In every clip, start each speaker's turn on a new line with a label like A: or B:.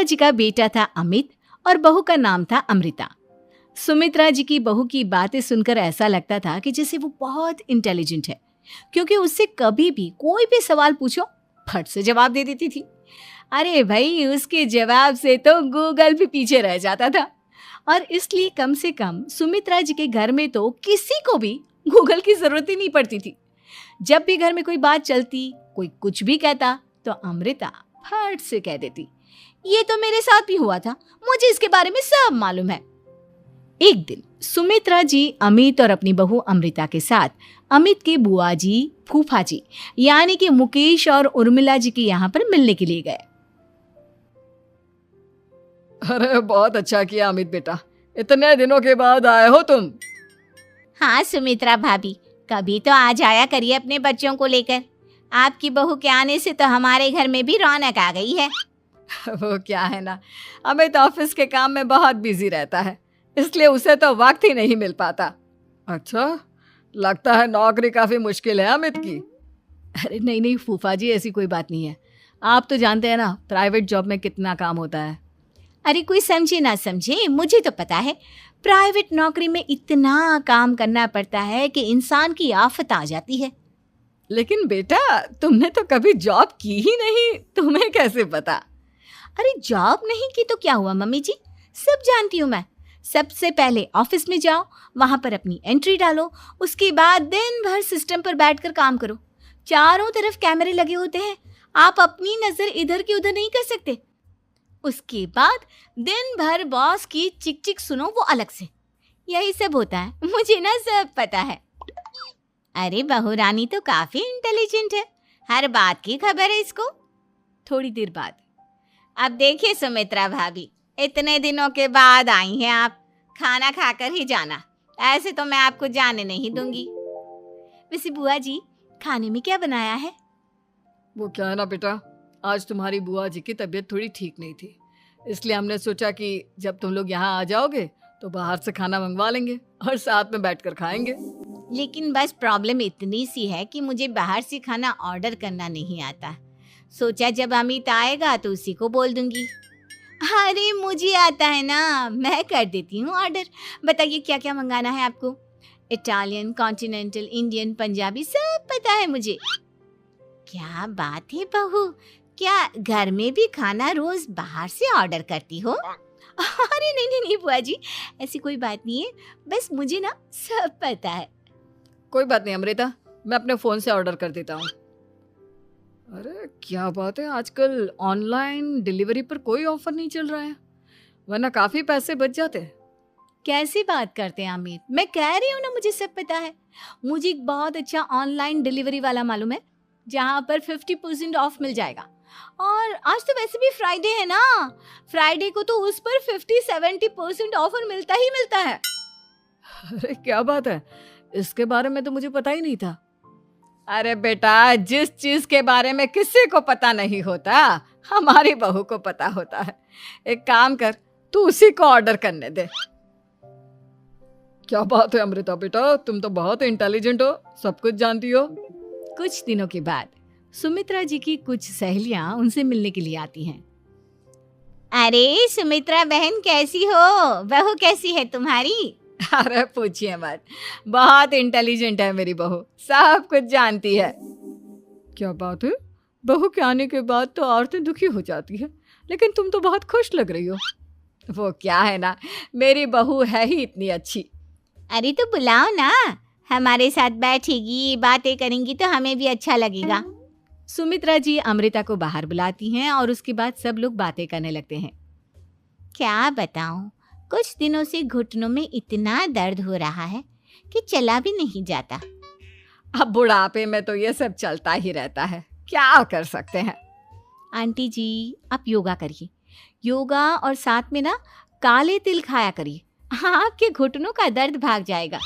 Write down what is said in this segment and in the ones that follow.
A: जी का बेटा था अमित और बहू का नाम था अमृता। सुमित्रा जी की बहू की बातें सुनकर ऐसा लगता था कि जैसे वो बहुत इंटेलिजेंट है, क्योंकि उससे कभी भी कोई भी सवाल पूछो फट से जवाब दे देती थी। अरे भाई, उसके जवाब से तो गूगल भी पीछे रह जाता था। और इसलिए कम से कम सुमित्रा जी के घर में तो किसी को भी गूगल की जरूरत ही नहीं पड़ती थी। जब भी घर में कोई बात चलती, कोई कुछ भी कहता, तो अमृता फट से कह देती, ये तो मेरे साथ भी हुआ था, मुझे इसके बारे में सब मालूम है। एक दिन सुमित्रा जी अमित और अपनी बहू अमृता के साथ अमित के बुआ जी, फूफा जी यानी कि मुकेश और उर्मिला जी के यहाँ पर मिलने के लिए गए।
B: अरे बहुत अच्छा किया अमित बेटा, इतने दिनों के बाद आए हो तुम।
C: हाँ सुमित्रा भाभी, कभी तो आ जाया करिए अपने बच्चों को लेकर। आपकी बहू के आने से तो हमारे घर में भी रौनक आ गई है।
B: वो क्या है ना, अमित ऑफिस के काम में बहुत बिजी रहता है, इसलिए उसे तो वक्त ही नहीं मिल पाता। अच्छा, लगता है नौकरी काफी मुश्किल है अमित की।
A: अरे नहीं नहीं फूफा जी, ऐसी कोई बात नहीं है। आप तो जानते हैं ना प्राइवेट जॉब में कितना काम होता है।
C: अरे कोई समझे ना समझे, मुझे तो पता है प्राइवेट नौकरी में इतना काम करना पड़ता है कि इंसान की आफत आ जाती है।
B: लेकिन बेटा, तुमने तो कभी जॉब की ही नहीं, तुम्हें कैसे पता?
C: अरे जॉब नहीं की तो क्या हुआ मम्मी जी, सब जानती हूँ मैं। सबसे पहले ऑफिस में जाओ, वहां पर अपनी एंट्री डालो, उसके बाद दिन भर सिस्टम पर बैठकर काम करो। चारों तरफ कैमरे लगे होते हैं, आप अपनी नजर इधर की उधर नहीं कर सकते। उसके बाद दिन भर बॉस की चिक चिक सुनो, वो अलग से। यही सब होता है, मुझे ना सब पता है। अरे बहू रानी तो काफी इंटेलिजेंट है, हर बात की खबर है इसको।
A: थोड़ी देर बाद,
C: अब देखिए सुमित्रा भाभी, इतने दिनों के बाद आई हैं आप, खाना खाकर ही जाना, ऐसे तो मैं आपको जाने नहीं दूंगी।
A: वैसे बुआ जी, खाने में क्या बनाया है?
B: वो क्या है ना बेटा, आज तुम्हारी बुआ जी की तबीयत थोड़ी ठीक नहीं थी, इसलिए हमने सोचा कि जब तुम लोग यहाँ आ जाओगे तो बाहर से खाना मंगवा लेंगे और साथ में बैठकर खाएंगे।
C: लेकिन बस प्रॉब्लम इतनी सी है कि मुझे बाहर से खाना ऑर्डर करना नहीं आता। सोचा जब अमित आएगा तो उसी को बोल दूंगी। अरे मुझे आता है ना, मैं कर देती हूँ ऑर्डर। बताइए क्या क्या मंगाना है आपको? इटालियन, कॉन्टिनेंटल, इंडियन, पंजाबी, सब पता है मुझे। क्या बात है बहू, क्या घर में भी खाना रोज बाहर से ऑर्डर करती हो?
A: अरे नहीं नहीं नहीं बुआ जी, ऐसी कोई बात नहीं है, बस मुझे ना सब पता है।
B: कोई बात नहीं अमृता, मैं अपने फ़ोन से ऑर्डर कर देता हूँ। अरे क्या बात है, आजकल ऑनलाइन डिलीवरी पर कोई ऑफर नहीं चल रहा है, वरना काफ़ी पैसे बच जाते हैं।
A: कैसी बात करते हैं अमित, मैं कह रही हूँ ना मुझे सब पता है। मुझे एक बहुत अच्छा ऑनलाइन डिलीवरी वाला मालूम है, जहाँ पर 50% ऑफ मिल जाएगा। और आज तो वैसे भी फ्राइडे है ना, फ्राइडे को तो उस पर 50-70% ऑफर मिलता ही मिलता है।
B: अरे क्या बात है, इसके बारे में तो मुझे पता ही नहीं था। अरे बेटा, जिस चीज के बारे में किसी को पता नहीं होता, हमारी बहू को पता होता है। एक काम कर, तू उसी को ऑर्डर करने दे। क्या बात है अमृता बेटा, तुम तो बहुत इंटेलिजेंट हो, सब कुछ जानती हो।
A: कुछ दिनों के बाद सुमित्रा जी की कुछ सहेलियां उनसे मिलने के लिए आती हैं।
C: अरे सुमित्रा बहन कैसी हो, बहू कैसी है तुम्हारी?
B: अरे पूछिए मत, बहुत इंटेलिजेंट है मेरी बहू, सब कुछ जानती है। क्या बात है, बहू के आने के बाद तो औरतें दुखी हो जाती है, लेकिन तुम तो बहुत खुश लग रही हो। वो क्या है ना, मेरी बहू है ही इतनी अच्छी।
C: अरे तो बुलाओ ना, हमारे साथ बैठेगी, बातें करेंगी तो हमें भी अच्छा लगेगा।
A: सुमित्रा जी अमृता को बाहर बुलाती हैं और उसके बाद सब लोग बातें करने लगते हैं।
C: क्या बताऊं, कुछ दिनों से घुटनों में इतना दर्द हो रहा है कि चला भी नहीं जाता।
B: अब बुढ़ापे में तो ये सब चलता ही रहता है, क्या कर सकते हैं।
A: आंटी जी, आप योगा करिए, योगा और साथ में ना काले तिल खाया करिए, आपके घुटनों का दर्द भाग जाएगा।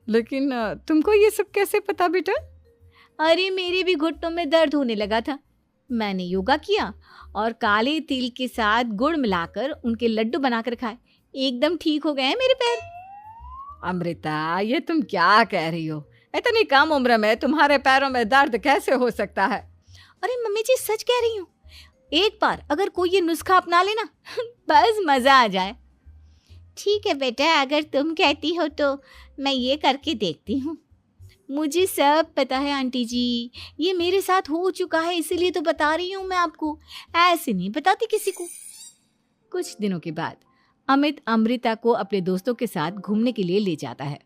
B: लेकिन तुमको ये सब कैसे पता बेटा?
A: अरे मेरे भी घुटनों में दर्द होने लगा था, मैंने योगा किया और काले तिल के साथ गुड़ मिलाकर उनके लड्डू बनाकर खाए, एकदम ठीक हो गए हैं मेरे पैर।
B: अमृता, ये तुम क्या कह रही हो? इतनी कम उम्र में तुम्हारे पैरों में दर्द कैसे हो सकता है?
A: अरे मम्मी जी, सच कह रही हूँ, एक बार अगर कोई ये नुस्खा अपना लेना बस मजा आ जाए।
C: ठीक है बेटा, अगर तुम कहती हो तो मैं ये करके देखती हूँ।
A: मुझे सब पता है आंटी जी, ये मेरे साथ हो चुका है, इसीलिए तो बता रही हूँ मैं आपको, ऐसे नहीं बताती किसी को। कुछ दिनों के बाद अमित अमृता को अपने दोस्तों के साथ घूमने के लिए ले जाता है।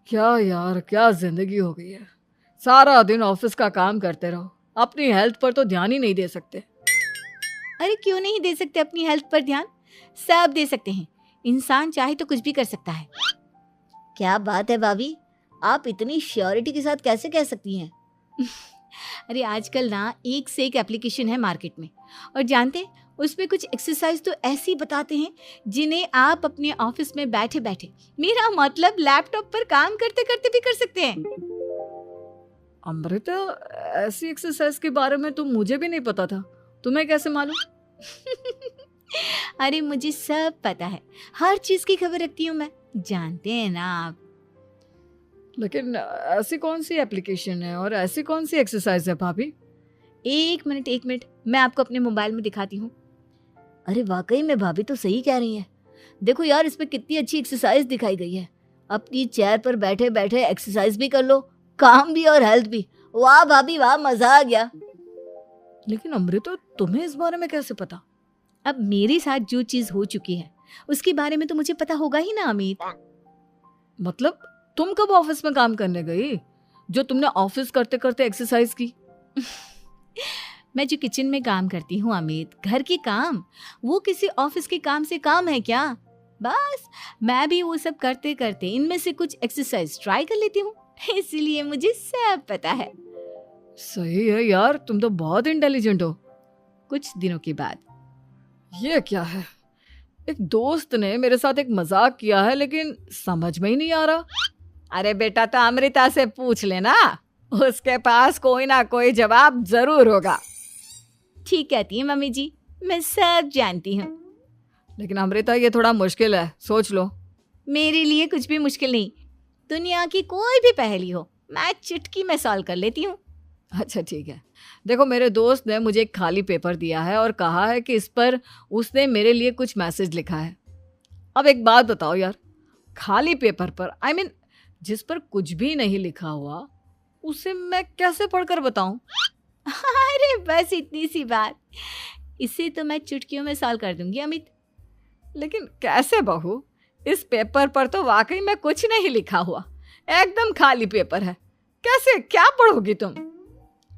B: क्या यार, क्या जिंदगी हो गई है। सारा दिन ऑफिस का काम करते रहो, अपनी हेल्थ पर तो ध्यान ही नहीं दे सकते।
A: अरे क्यों नहीं दे सकते अपनी हेल्थ पर ध्यान, सब दे सकते हैं। इंसान चाहे तो कुछ भी कर सकता है।
C: क्या बात है भाभी, आप इतनी श्योरिटी के साथ कैसे कह सकती हैं?
A: अरे आजकल ना एक से एक एप्लीकेशन है मार्केट में, और जानते हैं उसमें कुछ एक्सरसाइज तो ऐसी बताते हैं जिन्हें आप अपने ऑफिस में बैठे बैठे, मेरा मतलब लैपटॉप पर काम करते करते भी कर सकते हैं।
B: अमृता, ऐसी एक्सरसाइज के बारे में तो मुझे भी नहीं पता था, तुम्हें कैसे मालूम?
A: अरे मुझे सब पता है, हर चीज की खबर रखती हूँ मैं, जानते हैं ना आप।
B: लेकिन ऐसी कौन सी एप्लीकेशन है और ऐसी कौन सी एक्सरसाइज है भाभी?
A: एक मिनट, मैं आपको अपने मोबाइल में दिखाती हूँ।
C: अरे वाकई में भाभी तो सही कह रही हैं। देखो यार, इसमें कितनी अच्छी एक्सरसाइज दिखाई गई है। अपनी चेयर पर बैठे बैठे एक्सरसाइज भी कर लो, काम भी और हेल्थ भी। वाह भाभी वाह, मजा आ गया।
B: लेकिन अमृता, तुम्हें इस बारे में कैसे पता?
A: अब मेरे साथ जो चीज हो चुकी है उसके बारे में तो मुझे पता होगा ही ना अमित।
B: मतलब तुम कब ऑफिस में काम करने गई जो तुमने ऑफिस करते करते एक्सरसाइज की?
A: मैं जो किचन में काम करती हूँ अमित, घर के काम, वो किसी ऑफिस के काम से काम है क्या? बस मैं भी वो सब करते करते इनमें से कुछ एक्सरसाइज ट्राई कर लेती हूँ, इसीलिए मुझे सब पता है।
B: सही है यार, तुम तो बहुत इंटेलिजेंट हो।
A: कुछ दिनों के बाद,
B: ये क्या है, एक दोस्त ने मेरे साथ एक मजाक किया है लेकिन समझ में ही नहीं आ रहा।
A: अरे बेटा, तो अमृता से पूछ लेना, उसके पास कोई ना कोई जवाब जरूर होगा। ठीक कहती है मम्मी जी, मैं सब जानती हूँ।
B: लेकिन अमृता, ये थोड़ा मुश्किल है, सोच लो।
A: मेरे लिए कुछ भी मुश्किल नहीं, दुनिया की कोई भी पहेली हो मैं चुटकी में सॉल्व कर लेती हूँ।
B: अच्छा ठीक है, देखो मेरे दोस्त ने मुझे एक खाली पेपर दिया है और कहा है कि इस पर उसने मेरे लिए कुछ मैसेज लिखा है। अब एक बात बताओ यार, खाली पेपर पर, आई मीन जिस पर कुछ भी नहीं लिखा हुआ, उसे मैं कैसे पढ़कर बताऊं?
A: अरे बस इतनी सी बात, इसे तो मैं चुटकियों में सॉल्व कर दूंगी अमित।
B: लेकिन कैसे बहू, इस पेपर पर तो वाकई में कुछ नहीं लिखा हुआ, एकदम खाली पेपर है, कैसे, क्या पढ़ोगी तुम?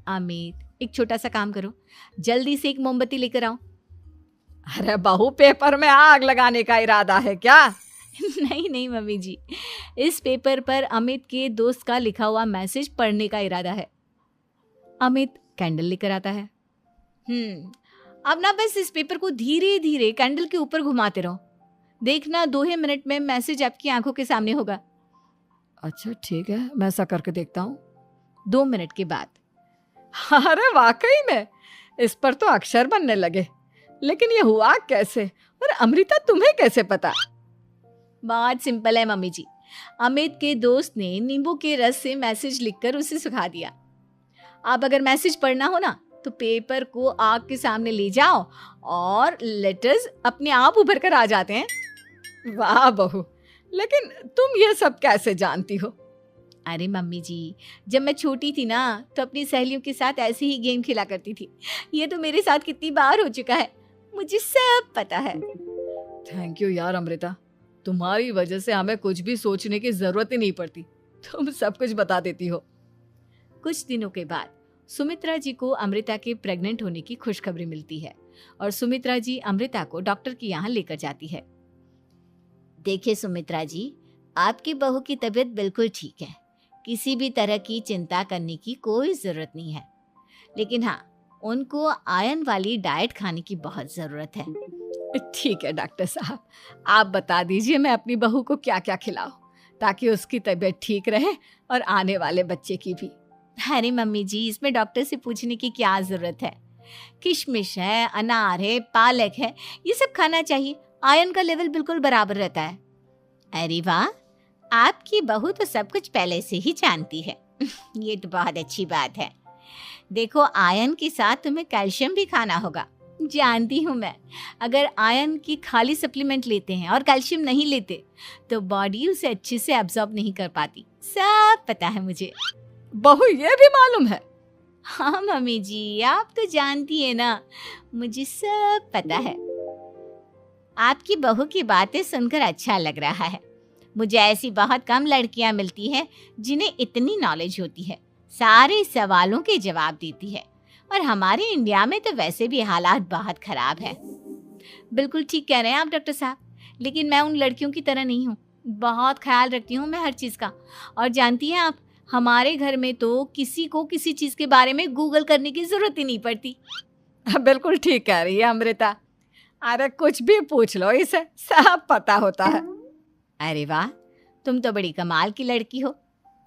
A: अमित, एक छोटा सा काम करो, जल्दी से एक मोमबत्ती लेकर आओ।
B: अरे बहू, पेपर में आग लगाने का इरादा है क्या?
A: नहीं मम्मी जी, इस पेपर पर अमित के दोस्त का लिखा हुआ मैसेज पढ़ने का इरादा है। अमित कैंडल लेकर आता है। अब ना बस इस पेपर को धीरे धीरे कैंडल के ऊपर घुमाते रहो, देखना 2 ही मिनट में मैसेज आपकी आंखों के सामने होगा।
B: अच्छा ठीक है, मैं ऐसा करके देखता हूँ।
A: 2 मिनट के बाद,
B: अरे वाकई में इस पर तो अक्षर बनने लगे, लेकिन ये हुआ कैसे? और अमृता, तुम्हें कैसे पता?
A: बहुत सिंपल है मम्मी जी, अमित के दोस्त ने नींबू के रस से मैसेज लिखकर उसे सुखा दिया। आप अगर मैसेज पढ़ना हो ना तो पेपर को आग के सामने ले जाओ और लेटर्स अपने आप उभर कर आ जाते हैं।
B: वाह बहू, लेकिन तुम ये सब कैसे जानती हो?
A: अरे मम्मी जी, जब मैं छोटी थी ना तो अपनी सहेलियों के साथ ऐसे ही गेम खेला करती थी। ये तो मेरे साथ कितनी बार हो चुका है, मुझे सब पता है।
B: थैंक यू यार अमृता, तुम्हारी वजह से हमें कुछ भी सोचने की जरूरत ही नहीं पड़ती, तुम सब कुछ बता देती हो।
A: कुछ दिनों के बाद सुमित्रा जी को अमृता के प्रेग्नेंट होने की खुशखबरी मिलती है और सुमित्रा जी अमृता को डॉक्टर के यहाँ लेकर जाती है।
C: देखिए सुमित्रा जी, आपकी बहू की तबीयत बिल्कुल ठीक है, किसी भी तरह की चिंता करने की कोई ज़रूरत नहीं है। लेकिन हाँ, उनको आयरन वाली डाइट खाने की बहुत ज़रूरत है।
B: ठीक है डॉक्टर साहब, आप बता दीजिए मैं अपनी बहू को क्या क्या खिलाऊं ताकि उसकी तबीयत ठीक रहे और आने वाले बच्चे की भी।
A: अरे मम्मी जी, इसमें डॉक्टर से पूछने की क्या ज़रूरत है, किशमिश है, अनार है, पालक है, ये सब खाना चाहिए, आयरन का लेवल बिल्कुल बराबर रहता है।
C: अरे वाह, आपकी बहू तो सब कुछ पहले से ही जानती है। ये तो बहुत अच्छी बात है। देखो, आयरन के साथ तुम्हें कैल्शियम भी खाना होगा।
A: जानती हूँ मैं, अगर आयरन की खाली सप्लीमेंट लेते हैं और कैल्शियम नहीं लेते तो बॉडी उसे अच्छे से एब्जॉर्ब नहीं कर पाती। सब पता है मुझे।
B: बहू ये भी मालूम है?
A: हाँ मम्मी जी, आप तो जानती है ना, मुझे सब पता है।
C: आपकी बहू की बातें सुनकर अच्छा लग रहा है। मुझे ऐसी बहुत कम लड़कियां मिलती हैं जिन्हें इतनी नॉलेज होती है, सारे सवालों के जवाब देती है। और हमारे इंडिया में तो वैसे भी हालात बहुत खराब है।
A: बिल्कुल ठीक कह रहे हैं आप डॉक्टर साहब, लेकिन मैं उन लड़कियों की तरह नहीं हूँ। बहुत ख्याल रखती हूँ मैं हर चीज़ का। और जानती हैं आप, हमारे घर में तो किसी को किसी चीज़ के बारे में गूगल करने की ज़रूरत ही नहीं पड़ती।
B: बिल्कुल ठीक कह रही है अमृता। अरे कुछ भी पूछ लो, इसे सब पता होता है।
C: अरे वाह, तुम तो बड़ी कमाल की लड़की हो।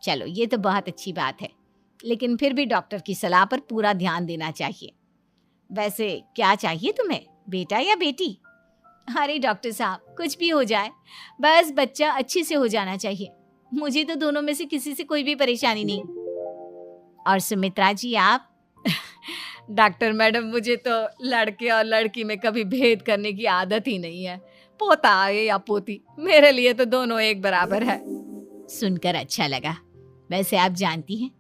C: चलो, ये तो बहुत अच्छी बात है, लेकिन फिर भी डॉक्टर की सलाह पर पूरा ध्यान देना चाहिए। वैसे क्या चाहिए तुम्हें, बेटा या बेटी?
A: अरे डॉक्टर साहब, कुछ भी हो जाए, बस बच्चा अच्छे से हो जाना चाहिए। मुझे तो दोनों में से किसी से कोई भी परेशानी नहीं।
C: और सुमित्रा जी, आप?
B: डॉक्टर मैडम, मुझे तो लड़के और लड़की में कभी भेद करने की आदत ही नहीं है। पोता आए या पोती, मेरे लिए तो दोनों एक बराबर है।
C: सुनकर अच्छा लगा। वैसे आप जानती हैं,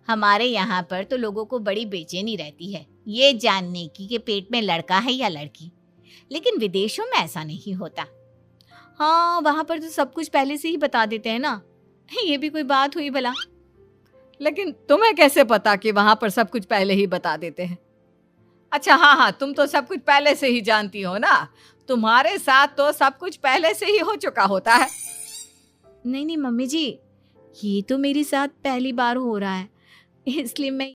C: हमारे यहाँ पर तो लोगों को बड़ी बेचैनी रहती है ये जानने की कि पेट में लड़का है या लड़की, लेकिन विदेशों में ऐसा नहीं होता।
A: हाँ, वहाँ पर तो सब कुछ पहले से ही बता देते हैं ना। ये भी कोई बात हुई भला?
B: लेकिन तुम्हें कैसे पता कि वहां पर सब कुछ पहले ही बता देते हैं? अच्छा, हाँ, तुम तो सब कुछ पहले से ही जानती हो ना। तुम्हारे साथ तो सब कुछ पहले से ही हो चुका होता है।
A: नहीं नहीं मम्मी जी, ये तो मेरे साथ पहली बार हो रहा है, इसलिए मैं